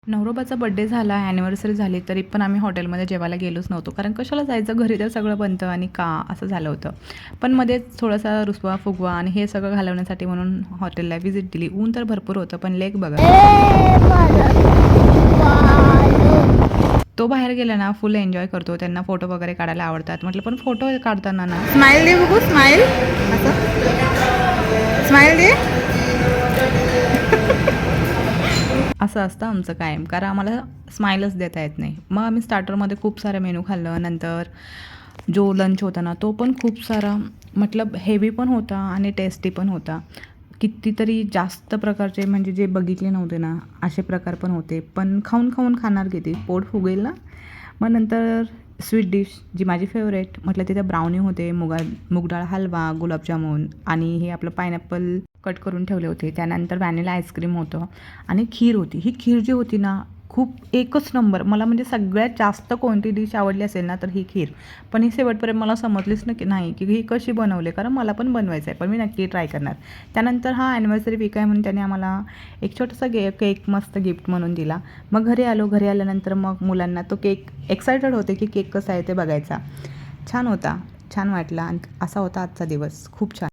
नवरोबाचा birthday झाला, anniversary झाली, तरी पण आम्ही हॉटेलमध्ये जेवायला गेलोच नव्हतो. कारण कशाला जायचं, घरी तर सगळं बनतं आणि का असं झालं होतं. पण मध्येच थोडासा रुसवा-फुगवा आणि हे सगळं घालवण्यासाठी म्हणून हॉटेलला व्हिजिट दिली. ऊन तर भरपूर होतं, पण लेक बघा. तो बाहेर गेला ना, फुल एन्जॉय करतो. त्यांना फोटो वगैरे काढायला आवडतात. म्हटलं पण फोटो काढताना ना स्माइल दे बघू, स्माइल. असं स्माइल दे. असं असतं आमचं कायम, कारण आम्हाला स्माईलच देता येत नाही. मग आम्ही स्टार्टरमध्ये खूप सारे मेनू खाल्लं. नंतर जो लंच होता ना, तो पण खूप सारा मतलब हेवी पण होता आणि टेस्टी पण होता. कितीतरी जास्त प्रकारचे, म्हणजे जे बघितले नव्हते ना, असे प्रकार पण होते. पण खाऊन खाऊन खाणार किती, पोट फुगेल ना. मग नंतर स्वीट डिश जी माझी फेवरेट, म्हटलं तिथे ब्राउनी होते, मूगडाळ हलवा, गुलाबजामुन आणि हे आपलं पायनॅपल कट करून ठेवले होते. त्यानंतर व्हॅनिला आईस्क्रीम होतं आणि खीर होती. ही खीर जी होती ना, खूप एकच नंबर. मला म्हणजे सगळ्यात जास्त कोणती डिश आवडली असेल ना, तर ही खीर. पण ही शेवटपर्यंत मला समजलीच नाही की ही कशी बनवली, कारण मला पण बनवायचं आहे, पण मी नक्की ट्राय करणार. त्यानंतर हा ॲनिव्हर्सरी वीक आहे म्हणून त्याने आम्हाला एक छोटासा केक मस्त गिफ्ट म्हणून दिला. मग घरी आलो. घरी आल्यानंतर मग मुलांना तो केक एक्सायटेड होते की केक कसा आहे ते बघायचा. छान होता, छान वाटला आणि असा होता आजचा दिवस. खूप छान.